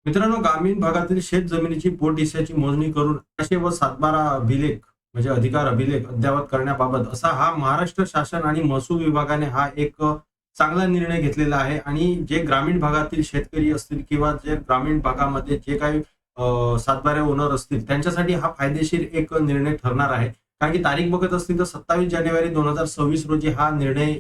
मित्रांनो, ग्रामीण भागातील शेत जमिनीची पोट हिस्साची मोजणी करून 800 व 712 अभिलेख म्हणजे अधिकार अभिलेख अद्ययावत करण्याबाबत असा हा महाराष्ट्र शासन आणि महसूल विभागाने हा एक चांगला निर्णय घेतलेला आहे. आणि जे ग्रामीण भागातील शेतकरी असतील किंवा जे ग्रामीण भागामध्ये जे काही 712 ओनर असतील त्यांच्यासाठी हा फायदेशीर एक निर्णय ठरणार आहे. कारण की तारीख बघत असतील तर 27 जानेवारी 2026 रोजी हा निर्णय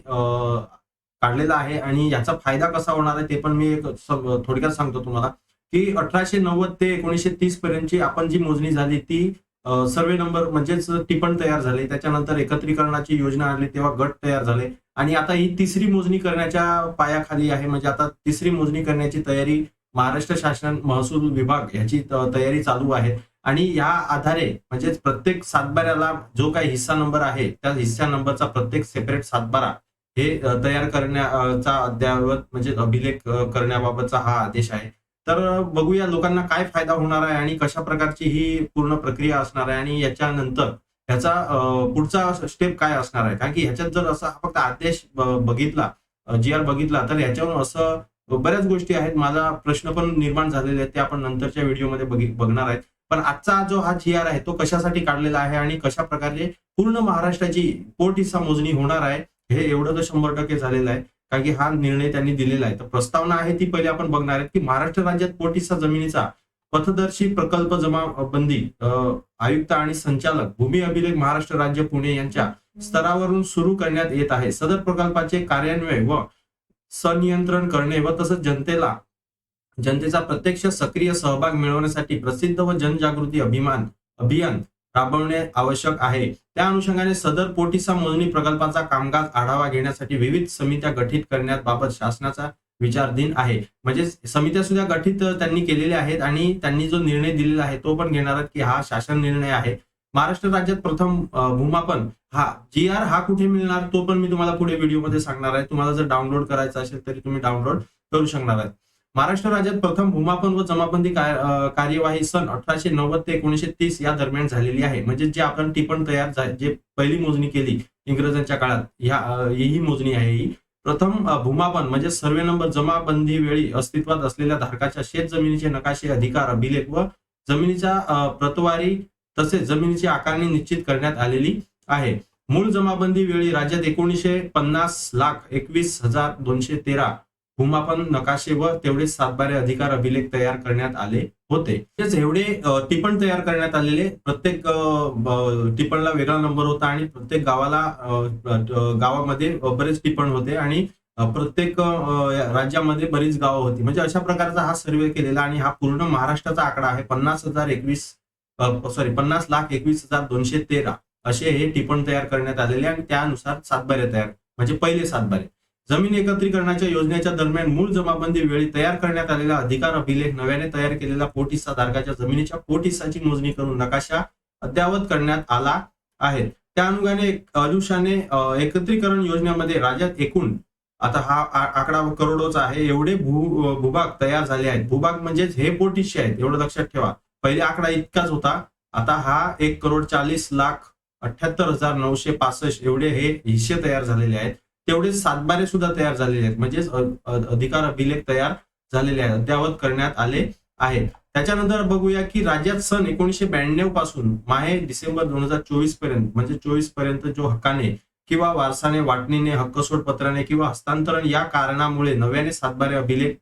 काढलेला आहे. आणि याचा फायदा कसा होणार आहे ते पण मी एक थोडक्यात सांगतो तुम्हाला, की 1890 ते 1930 पर्यंतची आपण जी मोजणी झाली ती सर्वे नंबर म्हणजेच टिपण तयार झाले. त्याच्यानंतर एकत्रीकरणाची योजना आली तेव्हा गट तयार झाले. आणि आता ही तिसरी मोजणी करण्याच्या पायाखाली आहे. म्हणजे आता तिसरी मोजणी करण्याची तयारी महाराष्ट्र शासन महसूल विभाग याची तयारी चालू आहे. आणि या आधारे म्हणजेच प्रत्येक सातबाऱ्याला जो काही हिस्सा नंबर आहे त्या हिस्सा नंबरचा प्रत्येक सेपरेट सातबारा हे तयार करण्याचा अद्ययावत म्हणजे अभिलेख करण्याबाबतचा हा आदेश आहे. तर बघूया लोकांना काय फायदा होणार आहे आणि कशा प्रकारची ही पूर्ण प्रक्रिया असणार आहे आणि याच्यानंतर ह्याचा पुढचा स्टेप काय असणार आहे. कारण की ह्याच्यात जर असा फक्त आदेश बघितला, जी-आर बघितला, तर ह्याच्यावरून असं बऱ्याच गोष्टी आहेत. माझा प्रश्न पण निर्माण झालेले आहेत ते आपण नंतरच्या व्हिडिओमध्ये बघणार आहेत. पण आजचा जो हा जी-आर आहे तो कशासाठी काढलेला आहे आणि कशा प्रकारे पूर्ण महाराष्ट्राची पोट हिस्सा मोजणी होणार आहे हे एवढं तर 100% झालेलं आहे. कारण की हा निर्णय त्यांनी दिलेला आहे. तर प्रस्तावना आहे ती पहिले आपण बघणार आहे, की महाराष्ट्र राज्यात पोट हिस्सा जमिनीचा पथदर्शी प्रकल्प जमाबंदी आयुक्त आणि संचालक भूमी अभिलेख महाराष्ट्र राज्य पुणे यांच्या स्तरावरून सुरू करण्यात येत आहे. सदर प्रकल्पाचे कार्यान्वयन व संनियंत्रण करणे व तसंच जनतेचा प्रत्यक्ष सक्रिय सहभाग मिळवण्यासाठी प्रसिद्ध व जनजागृती अभियान राबवणे आवश्यक आहे. त्या अनुषंगाने सदर पोट हिस्सा मोजणी प्रकल्पाचा कामकाज आढावा घेण्यासाठी विविध समित्या गठीत करण्याबाबत शासनाचा विचाराधीन आहे. म्हणजे समित्या सुद्धा गठीत त्यांनी केलेल्या आहेत आणि त्यांनी जो निर्णय दिलेला आहे तो पण घेणार आहेत, की हा शासन निर्णय आहे. महाराष्ट्र राज्यात प्रथम भूमापन हा जी-आर हा कुठे मिळणार तो पण मी तुम्हाला पुढे व्हिडिओमध्ये सांगणार आहे. तुम्हाला जर डाउनलोड करायचा असेल तरी तुम्ही डाउनलोड करू शकणार आहात. महाराष्ट्र राज्यात प्रथम भूमापन व जमाबंदी कार्यवाही सन 1890 ते 1930 या दरम्यान झालेली आहे. म्हणजे जे आपण टिपण तयार जे पहिली मोजणी केली इंग्रजांच्या काळात ही मोजणी आहे. ही प्रथम भूमापन म्हणजे सर्वे नंबर जमाबंदी वेळी अस्तित्वात असलेल्या धारकाच्या शेत जमिनीचे नकाशे अधिकार अभिलेख व जमिनीचा प्रतवारी तसेच जमिनीची आकारणी निश्चित करण्यात आलेली आहे. मूळ जमाबंदी वेळी राज्यात 19,50,21,213 भूमापन नकाशे व तेवढेच सातबारे अधिकार अभिलेख तयार करण्यात आले होते. एवढे टिपण तयार करण्यात आलेले. प्रत्येक टिपणला वेगळा नंबर होता आणि प्रत्येक गावामध्ये बरेच टिपण होते आणि प्रत्येक राज्यामध्ये बरीच गावं होती. म्हणजे अशा प्रकारचा हा सर्वे केलेला आणि हा पूर्ण महाराष्ट्राचा आकडा आहे. 50,21,213 असे हे टिपण तयार करण्यात आलेले आणि त्यानुसार सातबारे तयार म्हणजे पहिले सातबारे. जमीन एकत्रीकरणाच्या योजनेच्या दरम्यान मूळ जमाबंदी वेळी तयार करण्यात आलेला अधिकार अभिलेख नव्याने तयार केलेला पोट हिस्सा धारकाच्या जमिनीच्या पोट हिस्साची मोजणी करून नकाशा अद्ययावत करण्यात आला आहे. त्या अनुषंगाने एकत्रीकरण योजनेमध्ये राज्यात एकूण आता हा आकडा करोडोचा आहे एवढे भूभाग तयार झाले आहेत. भूभाग म्हणजेच हे पोट हिस्से आहेत एवढं लक्षात ठेवा. पहिले आकडा इतकाच होता, आता हा 1,40,78,965 एवढे हे हिस्से तयार झालेले आहेत. तेवढे सातबारे सुद्धा तयार झालेले आहेत. म्हणजेच अधिकार अभिलेख तयार झालेले आहेत, अद्ययावत करण्यात आले आहेत. त्याच्यानंतर बघूया की राज्यात सन 1992 पासून माहे डिसेंबर 2024 पर्यंत म्हणजे 24 पर्यंत जो हक्काने किंवा वारसाने वाटणीने हक्कसोड पत्राने किंवा हस्तांतरण या कारणामुळे नव्याने सातबारे अभिलेख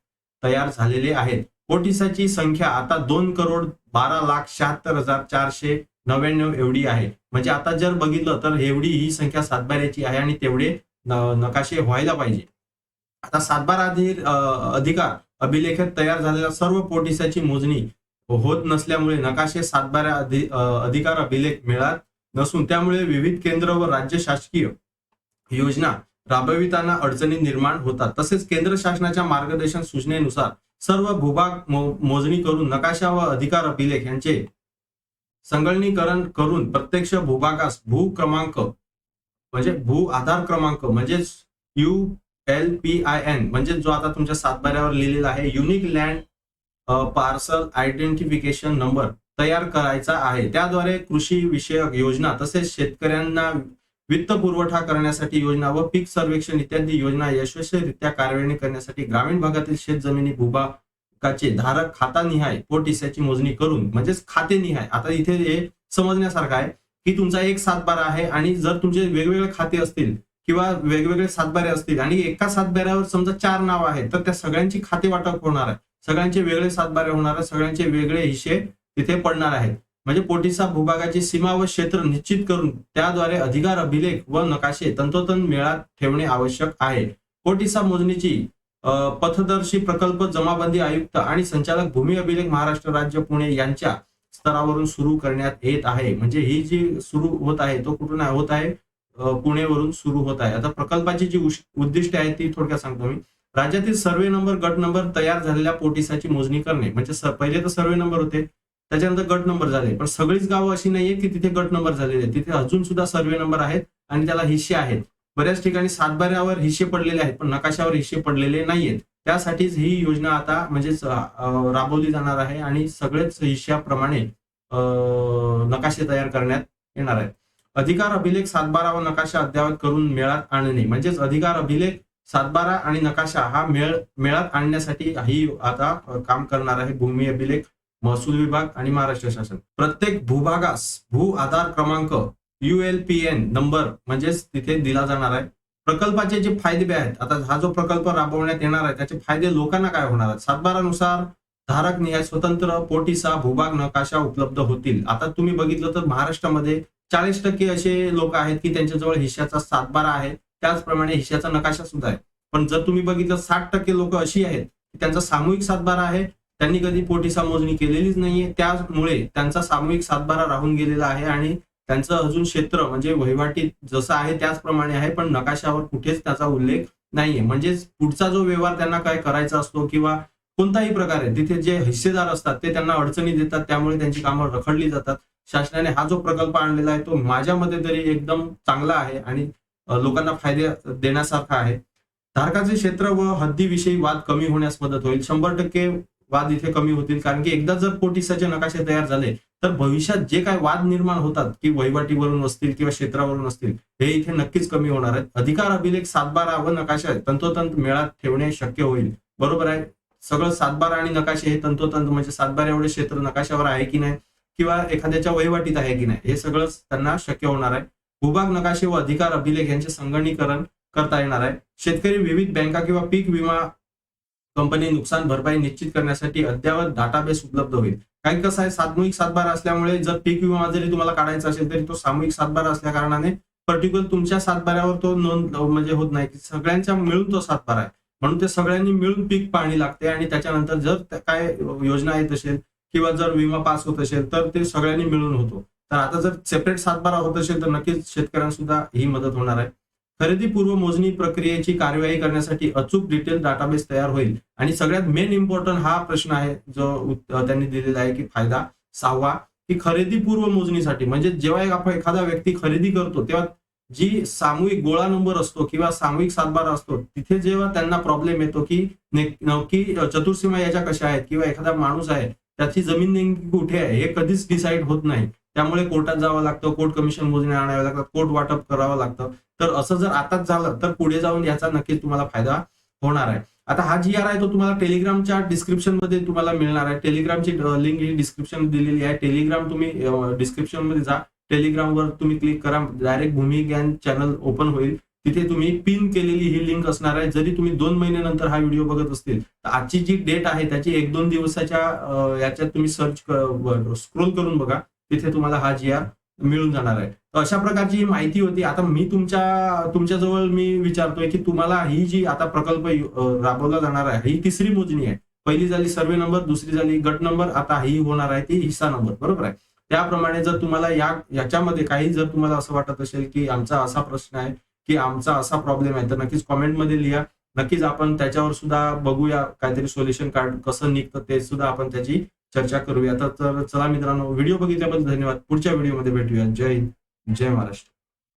तयार झालेले आहेत. पोट हिस्साची संख्या आता 2,12,76,499 एवढी आहे. म्हणजे आता जर बघितलं तर एवढी ही संख्या सातबाऱ्याची आहे आणि तेवढे नकाशे व्हायला पाहिजे. आता सातबारा अधिकार अभिलेखात तयार झालेल्या सर्व पोट हिस्साची मोजणी होत नसल्यामुळे नकाशे सातबारा अधिकार अभिलेख मिळत नसून त्यामुळे विविध केंद्र व राज्य शासकीय योजना राबविताना अडचणी निर्माण होतात. तसेच केंद्र शासनाच्या मार्गदर्शन सूचनेनुसार सर्व भूभाग मोजणी करून नकाशा व अधिकार अभिलेख यांचे संगणकीकरण करून प्रत्यक्ष भूभागास भू क्रमांक म्हणजे भू आधार क्रमांक म्हणजेच ULPIN म्हणजे जो आता तुमच्या सातबाऱ्यावर लिहिलेला आहे unique land parcel identification number तयार करायचा आहे. त्याद्वारे कृषी विषयक योजना तसेच शेतकऱ्यांना वित्त पुरवठा करण्यासाठी योजना व पीक सर्वेक्षण इत्यादी योजना यशस्वीरित्या कार्यान्वित करण्यासाठी ग्रामीण भागातील शेत जमिनी भूभाग विभागाचे धारक खातानिहाय पोट हिस्साची मोजणी करून, म्हणजेच खातेनिहाय. आता इथे हे समजण्यासारखं आहे की तुमचा एक सातबारा आहे आणि जर तुमचे वेगवेगळे खाते असतील किंवा वेगवेगळे सातबारे असतील आणि एका सातबाऱ्यावर समजा 4 नाव आहेत, तर त्या सगळ्यांची खाते वाटप होणार आहे, सगळ्यांचे वेगळे सातबारे होणार आहेत, सगळ्यांचे वेगळे हिस्से तिथे पडणार आहेत. म्हणजे पोटहिस्सा भूभागाची सीमा व क्षेत्र निश्चित करून त्याद्वारे अधिकार अभिलेख व नकाशे तंतोतंत मेळात ठेवणे आवश्यक आहे. पोटहिस्सा मोजणीची पथदर्शी प्रकल्प जमाबंदी आयुक्त आणि संचालक भूमी अभिलेख महाराष्ट्र राज्य पुणे यांच्या स्तरावरून सुरू करण्यात येत आहे. म्हणजे ही जी सुरू होत आहे तो कुठून होत आहे? पुणेवरून सुरू होत आहे. आता प्रकल्पाची जी उद्दिष्टे आहेत ती थोडक्यात सांगतो मी. राज्यातील सर्वे नंबर, गट नंबर तयार झालेल्या पोटहिस्साची मोजणी करणे. म्हणजे पहिले तर सर्वे नंबर होते, त्याच्यानंतर गट नंबर झाले, पण सगळीच गावं अशी नाहीये की तिथे गट नंबर झालेले आहेत. तिथे अजून सुद्धा सर्वे नंबर आहेत आणि त्याला हिस्से आहेत. बऱ्याच ठिकाणी सातबाऱ्यावर हिस्से पडलेले आहेत पण नकाशावर हिस्से पडलेले नाहीयेत. त्यासाठीच ही योजना आता म्हणजेच राबवली जाणार आहे आणि सगळेच हिश्श्याप्रमाणे नकाशे तयार करण्यात येणार आहेत. अधिकार अभिलेख, सातबारा व नकाशा अद्ययावत करून मेळात आणणे. म्हणजेच अधिकार अभिलेख, सातबारा आणि नकाशा हा मेळात आणण्यासाठी ही आता काम करणार आहे भूमी अभिलेख, महसूल विभाग आणि महाराष्ट्र शासन. प्रत्येक भूभागास भू आधार क्रमांक ULPN नंबर म्हणजेच तिथे दिला जाणार आहे. प्रकल्पाचे जे फायदे आहेत, आता हा जो प्रकल्प राबवण्यात येणार आहे त्याचे फायदे लोकांना काय होणार आहेत? सातबारानुसार धारक निहाय स्वतंत्र पोटहिस्सा भूभाग नकाशा उपलब्ध होतील. आता तुम्ही बघितलं तर महाराष्ट्रामध्ये 40% असे लोक आहेत की त्यांच्याजवळ हिश्श्याचा सातबारा आहे, त्याचप्रमाणे हिश्श्याचा नकाशा सुद्धा आहे. पण जर तुम्ही बघितलं 60% लोक अशी आहेत की त्यांचा सामूहिक सातबारा आहे, त्यांनी कधी पोटहिस्सा मोजणी केलेलीच नाहीये, त्यामुळे त्यांचा सामूहिक सातबारा राहून गेलेला आहे आणि त्यांचं अजून क्षेत्र म्हणजे वहिवाटी जसं आहे त्याचप्रमाणे आहे, पण नकाशावर कुठेच त्याचा उल्लेख नाहीये. म्हणजेच पुढचा जो व्यवहार त्यांना काय करायचा असतो किंवा कोणताही प्रकारे तिथे जे हिस्सेदार असतात ते त्यांना अडचणी देतात, त्यामुळे त्यांची कामं रखडली जातात. शासनाने हा जो प्रकल्प आणलेला आहे तो माझ्या मते तरी एकदम चांगला आहे आणि लोकांना फायदे देण्यासारखा आहे. धारकाचे क्षेत्र व हद्दीविषयी वाद कमी होण्यास मदत होईल. 100% वाद इथे कमी होतील, कारण की एकदा जर पोटहिस्साचे नकाशे तयार झाले तर भविष्यात जे काय वाद निर्माण होतात की वहिवाटीवरून असतील किंवा क्षेत्रावरून असतील, हे इथे नक्कीच कमी होणार आहेत. अधिकार अभिलेख, सातबारा व नकाशा तंतोतंत मेळात ठेवणे शक्य होईल. बरोबर आहे, सगळं सातबारा आणि नकाशे हे तंतोतंत म्हणजे सातबारा एवढे क्षेत्र नकाशावर आहे की नाही किंवा एखाद्याच्या वहिवाटीत आहे की नाही हे सगळं त्यांना शक्य होणार आहे. भूभाग नकाशे व अधिकार अभिलेख यांचे संगणकीकरण करता येणार आहे. शेतकरी विविध बँका किंवा पीक विमा कंपनी नुकसान भरपाई निश्चित करण्यासाठी अद्ययावत डाटाबेस उपलब्ध होईल. काही कसं आहे, सामूहिक सातबारा असल्यामुळे जर पीक विमा जरी तुम्हाला काढायचा असेल तरी तो सामूहिक सातबारा असल्या कारणाने पर्टिक्युलर तुमच्या सातबाऱ्यावर तो नोंद म्हणजे होत नाही की सगळ्यांच्या मिळून तो सातबारा आहे, म्हणून ते सगळ्यांनी मिळून पीक पाहणी लागते आणि त्याच्यानंतर जर काय योजना येत असेल किंवा जर विमा पास होत असेल तर ते सगळ्यांनी मिळून होतो. तर आता जर सेपरेट सातबारा होत असेल तर नक्कीच शेतकऱ्यांना सुद्धा ही मदत होणार आहे. खरेदी पूर्व मोजणी प्रक्रियेची कार्यवाही करण्यासाठी अचूक डिटेल डाटाबेस तयार होईल. आणि सगळ्यात मेन इम्पॉर्टंट हा प्रश्न आहे जो त्यांनी दिलेला आहे की फायदा 6वा की खरेदी पूर्व मोजणीसाठी, म्हणजे जेव्हा आपण एखादा व्यक्ती खरेदी करतो तेव्हा जी सामूहिक गोळा नंबर असतो किंवा सामूहिक सातबारा असतो तिथे जेव्हा त्यांना प्रॉब्लेम येतो की नक्की चतुर्सीमा याच्या कशा आहेत किंवा एखादा माणूस आहे त्याची जमीन नेमकी कुठे आहे हे कधीच डिसाईड होत नाही, त्यामुळे कोर्टात जावं लागतं, कोर्ट कमिशन मोजण्या आणाव्या लागतात, कोर्ट वाटप करावं लागतं. तर असं जर आताच झालं तर पुढे जाऊन याचा नक्कीच तुम्हाला फायदा होणार आहे. आता हा GR आहे तो तुम्हाला टेलिग्रामच्या डिस्क्रिप्शन मध्ये तुम्हाला मिळणार आहे. टेलिग्रामची लिंक ही डिस्क्रिप्शन दिलेली आहे. टेलिग्राम तुम्ही डिस्क्रिप्शन मध्ये जा, टेलिग्रामवर तुम्ही क्लिक करा, डायरेक्ट भूमी ज्ञान चॅनल ओपन होईल. तिथे तुम्ही पिन केलेली ही लिंक असणार आहे. जरी तुम्ही 2 महिन्यानंतर हा व्हिडिओ बघत असतील तर आजची जी डेट आहे त्याची 1-2 दिवसाच्या याच्यात तुम्ही सर्च स्क्रोल करून बघा, तिथे तुम्हाला हा GR मिळून जाणार आहे. तर अशा प्रकारची ही माहिती होती. आता मी तुमच्याजवळ मी विचारतोय की तुम्हाला ही जी आता प्रकल्प राबवला जाणार आहे ही तिसरी मोजणी आहे. पहिली झाली सर्वे नंबर, दुसरी झाली गट नंबर, आता ही होणार आहे ती हिस्सा नंबर. बरोबर आहे. त्याप्रमाणे जर तुम्हाला याच्यामध्ये काही जर तुम्हाला असं वाटत असेल की आमचा असा प्रश्न आहे की आमचा असा प्रॉब्लेम आहे तर नक्कीच कॉमेंटमध्ये लिहा. नक्कीच आपण त्याच्यावर सुद्धा बघूया काहीतरी सोल्युशन कार्ड कसं निघतं ते सुद्धा आपण त्याची चर्चा करूया. तर चला मित्रांनो, व्हिडिओ बघितल्याबद्दल धन्यवाद. पुढच्या व्हिडिओमध्ये भेटूया. जय हिंद, जय महाराष्ट्र.